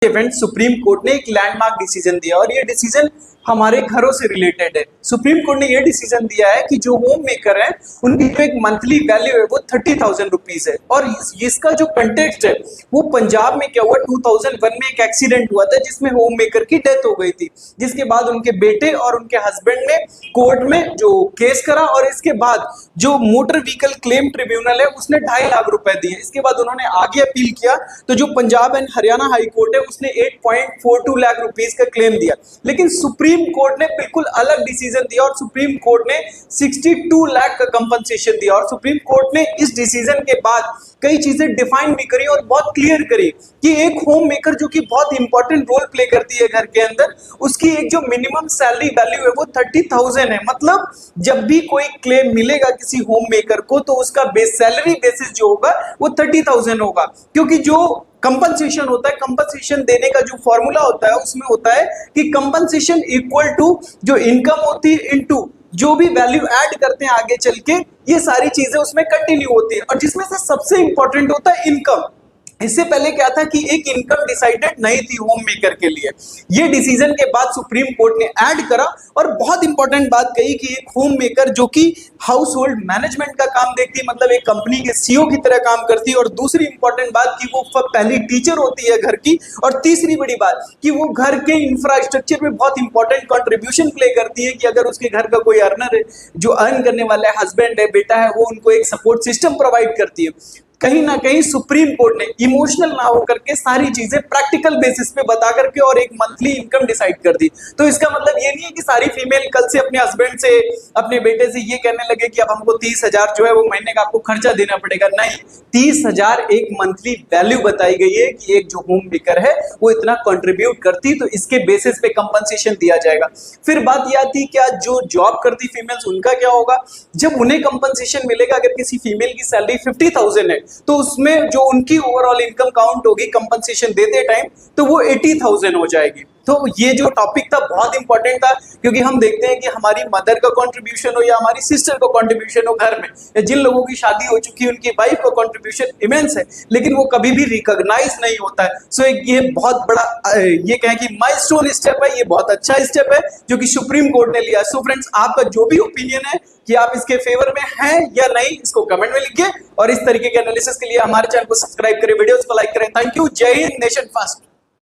Event supreme court ने एक landmark decision दिया और ये डिसीजन हमारे घरों से रिलेटेड है। सुप्रीम कोर्ट ने ये डिसीजन दिया है कि जो होम मेकर है उनकी जो एक मंथली वैल्यू है वो 30,000 रुपीज है। और इसका जो कंटेक्स्ट है वो पंजाब में क्या हुआ, 2001 में एक एक्सीडेंट हुआ था जिसमें होम मेकर की डेथ हो गई थी, जिसके बाद उनके बेटे और उनके हस्बैंड ने कोर्ट में जो केस करा और इसके बाद जो मोटर व्हीकल क्लेम ट्रिब्यूनल है उसने 2.5 लाख रुपए दिए। इसके बाद उन्होंने आगे अपील किया तो जो Punjab and Haryana high court है उसने 8.42 लाख रुपीस का क्लेम दिया। लेकिन सुप्रीम कोर्ट ने बिल्कुल अलग डिसीजन दिया और सुप्रीम कोर्ट ने 62 लाख का कंपनसेशन दिया। और सुप्रीम कोर्ट ने इस डिसीजन के बाद कई चीजें डिफाइन भी करी और बहुत क्लियर करी कि एक होम मेकर जो कि बहुत इंपॉर्टेंट रोल प्ले करती है घर के अंदर, उसकी एक जो मिनिमम सैलरी वैल्यू है वो 30,000 है। मतलब जब भी कोई क्लेम मिलेगा किसी होम मेकर को तो उसका बेस सैलरी बेसिस जो होगा वो 30,000 होगा, क्योंकि जो कंपनसेशन होता है, कंपनसेशन देने का जो फॉर्मूला होता है उसमें होता है कि कंपनसेशन इक्वल टू जो इनकम होती है इनटू जो भी वैल्यू ऐड करते हैं आगे चल के, ये सारी चीजें उसमें कंटिन्यू होती है। और जिसमें से सबसे इंपॉर्टेंट होता है इनकम। इससे पहले क्या था कि एक इनकम डिसाइडेड नहीं थी होम मेकर के लिए, ये डिसीजन के बाद सुप्रीम कोर्ट ने ऐड करा और बहुत इंपॉर्टेंट बात कही कि एक होम मेकर जो कि हाउस होल्ड मैनेजमेंट का काम देखती है, मतलब एक कंपनी के सीईओ की तरह काम करती है। और दूसरी इंपॉर्टेंट बात कि वो पहली टीचर होती है घर की। और तीसरी बड़ी बात कि वो घर के इंफ्रास्ट्रक्चर में बहुत इंपॉर्टेंट कंट्रीब्यूशन प्ले करती है कि अगर उसके घर का कोई अर्नर है, जो अर्न करने वाला है, हस्बैंड है, बेटा है, वो उनको एक सपोर्ट सिस्टम प्रोवाइड करती है। कहीं ना कहीं सुप्रीम कोर्ट ने इमोशनल ना होकर के सारी चीजें प्रैक्टिकल बेसिस पे बता करके और एक मंथली इनकम डिसाइड कर दी। तो इसका मतलब ये नहीं है कि सारी फीमेल कल से अपने हस्बैंड से, अपने बेटे से ये कहने लगे कि अब हमको 30,000 जो है वो महीने का आपको खर्चा देना पड़ेगा। नहीं, 30,000 एक मंथली वैल्यू बताई गई है कि एक जो होम मेकर है वो इतना कंट्रीब्यूट करती, तो इसके बेसिस पे कंपनसेशन दिया जाएगा। फिर बात यह आती क्या जो जॉब करती फीमेल्स उनका क्या होगा, जब उन्हें कंपनसेशन मिलेगा। अगर किसी फीमेल की सैलरी 50,000 है तो उसमें जो उनकी ओवरऑल इनकम काउंट होगी कंपनसेशन देते टाइम तो वो 80,000 हो जाएगी। तो ये जो टॉपिक था बहुत इंपॉर्टेंट था, क्योंकि हम देखते हैं कि हमारी मदर का कंट्रीब्यूशन हो या हमारी सिस्टर का कंट्रीब्यूशन हो घर में, या जिन लोगों की शादी हो चुकी है उनकी वाइफ का कंट्रीब्यूशन इमेंस है, लेकिन वो कभी भी रिकॉग्नाइज नहीं होता है। सो एक ये बहुत बड़ा ये कहें कि माइलस्टोन स्टेप है, ये बहुत अच्छा स्टेप है जो कि सुप्रीम कोर्ट ने लिया। सो फ्रेंड्स, आपका जो भी ओपिनियन है कि आप इसके फेवर में हैं या नहीं, इसको कमेंट में लिखिए और इस तरीके के एनालिसिस के लिए हमारे चैनल को सब्सक्राइब करें, वीडियोस को लाइक करें। Thank you. जय हिंद, नेशन फर्स्ट।